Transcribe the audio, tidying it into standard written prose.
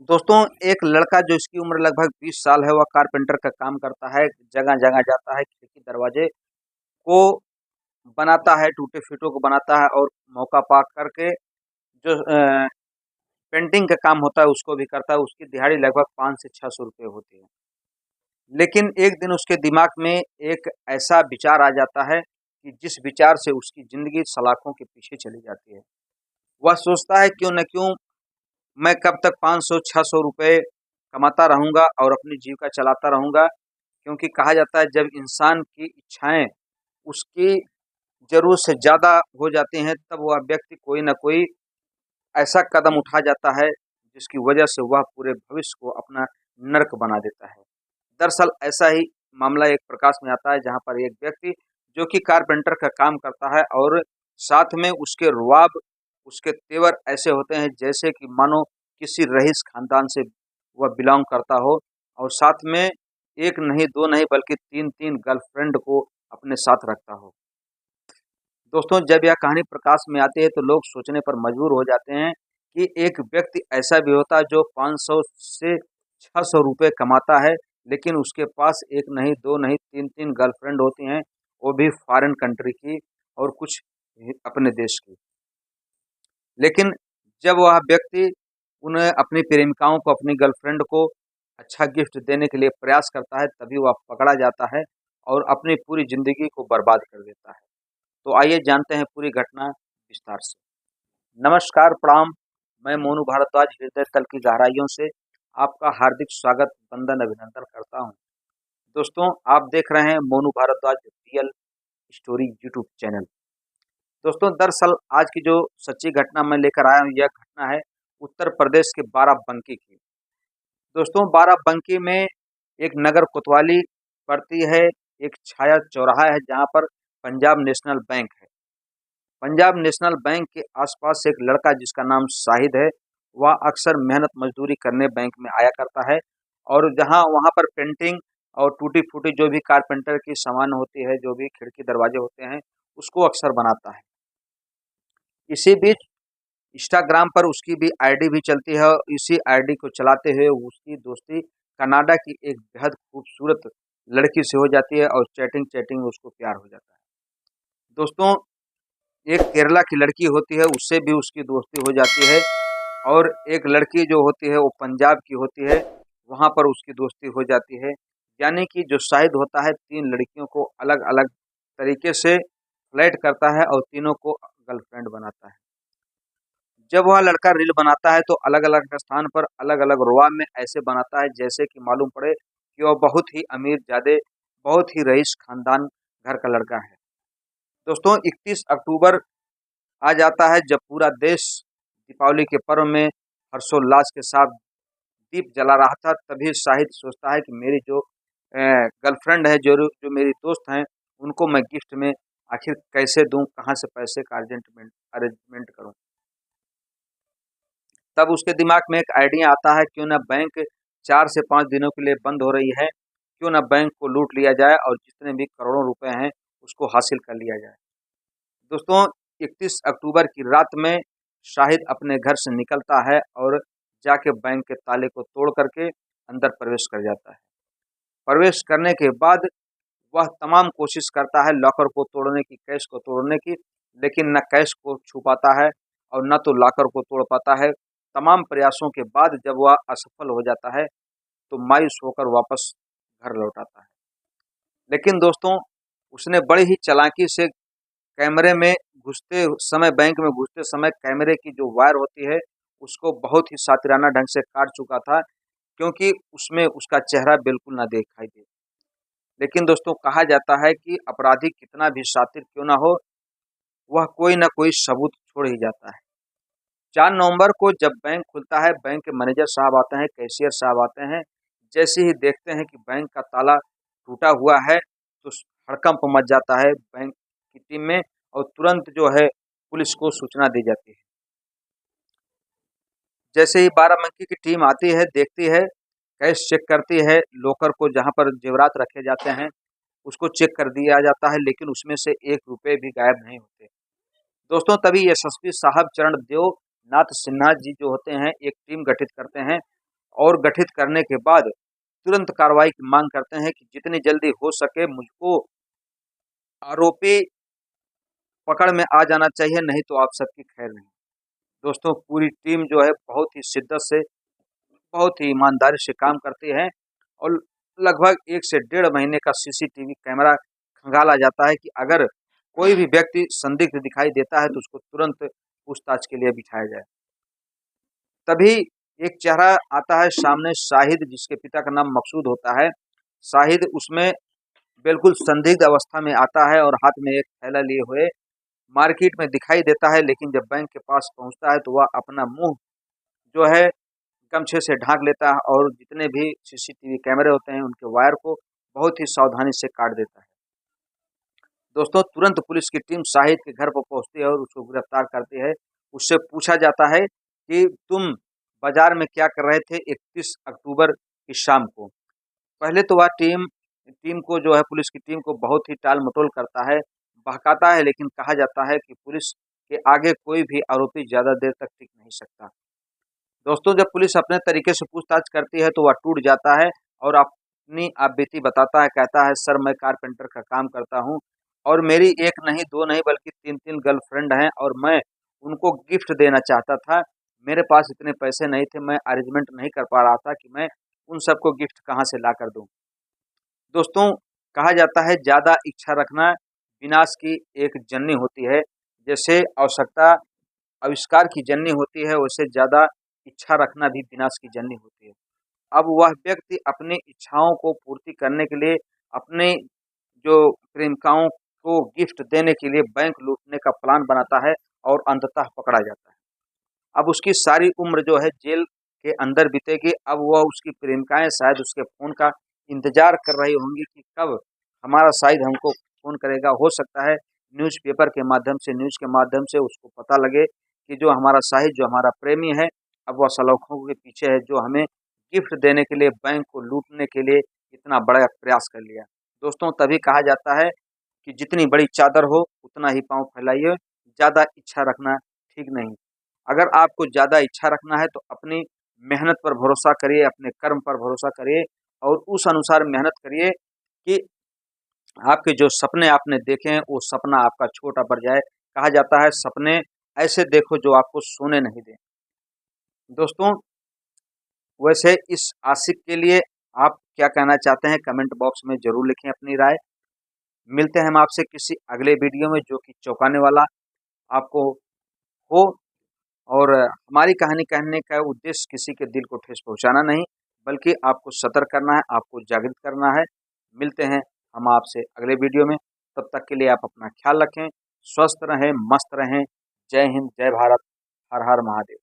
दोस्तों, एक लड़का जो इसकी उम्र लगभग 20 साल है, वह कारपेंटर का काम करता है। जगह-जगह जाता है, खिड़की दरवाजे को बनाता है, टूटे-फूटों को बनाता है और मौका पा कर के जो पेंटिंग का काम होता है उसको भी करता है। उसकी दिहाड़ी लगभग 5 से 600 रुपए होती है। लेकिन एक दिन उसके दिमाग में एक ऐसा विचार आ जाता है कि जिस विचार से उसकी ज़िंदगी सलाखों के पीछे चली जाती है। वह सोचता है क्यों न क्यों मैं कब तक 500-600 रुपए कमाता रहूँगा और अपनी जीविका चलाता रहूँगा, क्योंकि कहा जाता है जब इंसान की इच्छाएँ उसकी ज़रूरत से ज़्यादा हो जाती हैं, तब वह व्यक्ति कोई न कोई ऐसा कदम उठा जाता है, जिसकी वजह से वह पूरे भविष्य को अपना नर्क बना देता है। दरअसल ऐसा ही मामला एक प्रकाश में आता है, जहाँ पर एक व्यक्ति जो कि कारपेंटर का काम करता है और साथ में उसके रुआब, उसके तेवर ऐसे होते हैं जैसे कि मानो किसी रईस खानदान से वह बिलॉन्ग करता हो और साथ में 1 नहीं, 2 नहीं बल्कि 3-3 गर्लफ्रेंड को अपने साथ रखता हो। दोस्तों, जब यह कहानी प्रकाश में आती है तो लोग सोचने पर मजबूर हो जाते हैं कि एक व्यक्ति ऐसा भी होता है जो 500 से 600 रुपए कमाता है, लेकिन उसके पास 1 नहीं, 2 नहीं, 3-3 गर्लफ्रेंड होती हैं, वो भी फॉरेन कंट्री की और कुछ अपने देश की। लेकिन जब वह व्यक्ति उन्हें अपनी प्रेमिकाओं को, अपनी गर्लफ्रेंड को अच्छा गिफ्ट देने के लिए प्रयास करता है, तभी वह पकड़ा जाता है और अपनी पूरी ज़िंदगी को बर्बाद कर देता है। तो आइए जानते हैं पूरी घटना विस्तार से। नमस्कार, प्रणाम, मैं मोनू भारद्वाज हृदय तल की गहराइयों से आपका हार्दिक स्वागत, वंदन, अभिनंदन करता हूँ। दोस्तों, आप देख रहे हैं Monu Bhardwaj real story YouTube channel. दोस्तों, दरअसल आज की जो सच्ची घटना मैं लेकर आया हूँ, यह घटना है उत्तर प्रदेश के बाराबंकी की। दोस्तों, बाराबंकी में एक नगर कोतवाली पड़ती है, एक छाया चौराहा है जहाँ पर पंजाब नेशनल बैंक है। पंजाब नेशनल बैंक के आसपास एक लड़का जिसका नाम शाहिद है, वह अक्सर मेहनत मजदूरी करने बैंक में आया करता है और जहाँ वहाँ पर पेंटिंग और टूटी-फूटी जो भी कारपेंटर की सामान होती है, जो भी खिड़की दरवाजे होते हैं, उसको अक्सर बनाता है। इसी बीच इंस्टाग्राम पर उसकी भी आईडी भी चलती है और इसी आईडी को चलाते हुए उसकी दोस्ती कनाडा की एक बेहद खूबसूरत लड़की से हो जाती है और चैटिंग-चैटिंग में उसको प्यार हो जाता है। दोस्तों, एक केरला की लड़की होती है, उससे भी उसकी दोस्ती हो जाती है और एक लड़की जो होती है वो पंजाब की होती है, वहाँ पर उसकी दोस्ती हो जाती है। यानी कि जो शाहिद होता है 3 लड़कियों को अलग-अलग तरीके से फ्लर्ट करता है और तीनों को गर्लफ्रेंड बनाता है। जब वह लड़का रील बनाता है तो अलग-अलग स्थान पर अलग-अलग रुआ में ऐसे बनाता है जैसे कि मालूम पड़े कि वह बहुत ही अमीर-ज़ादे, बहुत ही रईस खानदान घर का लड़का है। दोस्तों, 31 अक्टूबर आ जाता है जब पूरा देश दीपावली के पर्व में हर्षोल्लास के साथ दीप जला रहा था, तभी शाहिद सोचता है कि मेरी जो गर्लफ्रेंड है, जो मेरी दोस्त हैं, उनको मैं गिफ्ट में आखिर कैसे दूँ, कहाँ से पैसे का अरेंजमेंट करूँ। तब उसके दिमाग में एक आइडिया आता है, क्यों ना बैंक 4 से 5 दिनों के लिए बंद हो रही है, क्यों ना बैंक को लूट लिया जाए और जितने भी करोड़ों रुपए हैं, उसको हासिल कर लिया जाए। दोस्तों, 31 अक्टूबर की रात में शाहिद अपने घर से निकलता है और जाके बैंक के ताले को तोड़ करके अंदर प्रवेश कर जाता है। प्रवेश करने के बाद वह तमाम कोशिश करता है लॉकर को तोड़ने की, कैश को तोड़ने की, लेकिन न कैश को छू पाता है और न तो लॉकर को तोड़ पाता है। तमाम प्रयासों के बाद जब वह असफल हो जाता है, तो मायूस होकर वापस घर लौट आता है। लेकिन दोस्तों, उसने बड़ी ही चालाकी से कैमरे में बैंक में घुसते समय कैमरे की जो वायर होती है, उसको बहुत ही शातिराना ढंग से काट चुका था, क्योंकि उसमें उसका चेहरा बिल्कुल ना दिखाई दे। लेकिन दोस्तों, कहा जाता है कि अपराधी कितना भी शातिर क्यों ना हो, वह कोई न कोई सबूत छोड़ ही जाता है। 4 नवंबर को जब बैंक खुलता है, बैंक के मैनेजर साहब आते हैं, कैशियर साहब आते हैं। जैसे ही देखते हैं कि बैंक का ताला टूटा हुआ है, तो हड़कंप मच जाता है बैंक की टीम में और तुरंत जो है पुलिस को सूचना दी जाती है। जैसे ही बाराबंकी की टीम आती है, देखती है, कैश चेक करती है, लॉकर को जहाँ पर जेवरात रखे जाते हैं, उसको चेक कर दिया जाता है, लेकिन उसमें से 1 रुपए भी गायब नहीं होते। दोस्तों, तभी एसएसपी साहब चरणदेव नाथ सिन्हा जी जो होते हैं, एक टीम गठित करते हैं और गठित करने के बाद तुरंत कार्रवाई की मांग करते हैं कि जितनी जल्दी हो सके मुझको आरोपी पकड़ में आ जाना चाहिए, नहीं तो आप सबकी खैर नहीं। दोस्तों, पूरी टीम जो है बहुत ही शिद्दत से, बहुत ही ईमानदारी से काम करती है और लगभग 1 से डेढ़ महीने का सीसीटीवी कैमरा खंगाला जाता है कि अगर कोई भी व्यक्ति संदिग्ध दिखाई देता है तो उसको तुरंत पूछताछ के लिए बिठाया जाए। तभी एक चेहरा आता है सामने, शाहिद, जिसके पिता का नाम मकसूद होता है। शाहिद उसमें बिल्कुल संदिग्ध अवस्था में आता है और हाथ में एक थैला लिए हुए मार्केट में दिखाई देता है, लेकिन जब बैंक के पास पहुंचता है तो वह अपना मुंह जो है गमछे से ढांक लेता है और जितने भी सीसीटीवी कैमरे होते हैं उनके वायर को बहुत ही सावधानी से काट देता है। दोस्तों, तुरंत पुलिस की टीम शाहिद के घर पर पहुंचती है और उसको गिरफ्तार करती है। उससे पूछा जाता है कि तुम बाजार में क्या कर रहे थे 31 अक्टूबर की शाम को। पहले तो वह टीम को जो है, पुलिस की टीम को बहुत ही टाल-मटोल करता है, बहकाता है, लेकिन कहा जाता है कि पुलिस के आगे कोई भी आरोपी ज़्यादा देर तक टिक नहीं सकता। दोस्तों, जब पुलिस अपने तरीके से पूछताछ करती है तो वह टूट जाता है और अपनी आप बीती बताता है, कहता है, सर मैं कारपेंटर का काम करता हूँ और मेरी 1 नहीं 2 नहीं बल्कि 3-3 गर्लफ्रेंड हैं और मैं उनको गिफ्ट देना चाहता था। मेरे पास इतने पैसे नहीं थे, मैं अरेंजमेंट नहीं कर पा रहा था कि मैं उन सबको गिफ्ट कहाँ से ला कर दूँ। दोस्तों, कहा जाता है ज़्यादा इच्छा रखना विनाश की एक जननी होती है। जैसे आवश्यकता आविष्कार की जननी होती है, वैसे ज़्यादा इच्छा रखना भी विनाश की जननी होती है। अब वह व्यक्ति अपनी इच्छाओं को पूर्ति करने के लिए अपने जो प्रेमिकाओं को गिफ्ट देने के लिए बैंक लूटने का प्लान बनाता है और अंततः पकड़ा जाता है। अब उसकी सारी उम्र जो है जेल के अंदर बीतेगी। अब वह उसकी प्रेमिकाएँ शायद उसके फ़ोन का इंतज़ार कर रही होंगी कि कब हमारा शाहिद हमको फ़ोन करेगा। हो सकता है न्यूज़पेपर के माध्यम से, न्यूज़ के माध्यम से उसको पता लगे कि जो हमारा शाहिद, जो हमारा प्रेमी है, अब वह सलाखों के पीछे है, जो हमें गिफ्ट देने के लिए, बैंक को लूटने के लिए इतना बड़ा प्रयास कर लिया। दोस्तों, तभी कहा जाता है कि जितनी बड़ी चादर हो उतना ही पाँव फैलाइए, ज़्यादा इच्छा रखना ठीक नहीं। अगर आपको ज़्यादा इच्छा रखना है तो अपनी मेहनत पर भरोसा करिए, अपने कर्म पर भरोसा करिए और उस अनुसार मेहनत करिए कि आपके जो सपने आपने देखे हैं वो सपना आपका छोटा पड़ जाए। कहा जाता है सपने ऐसे देखो जो आपको सोने नहीं दें। दोस्तों, वैसे इस आशिक के लिए आप क्या कहना चाहते हैं कमेंट बॉक्स में ज़रूर लिखें अपनी राय। मिलते हैं हम आपसे किसी अगले वीडियो में जो कि चौंकाने वाला आपको हो। और हमारी कहानी कहने का उद्देश्य किसी के दिल को ठेस पहुँचाना नहीं, बल्कि आपको सतर्क करना है, आपको जागृत करना है। मिलते हैं हम आपसे अगले वीडियो में, तब तक के लिए आप अपना ख्याल रखें, स्वस्थ रहें, मस्त रहें। जय हिंद, जय भारत, हर हर महादेव।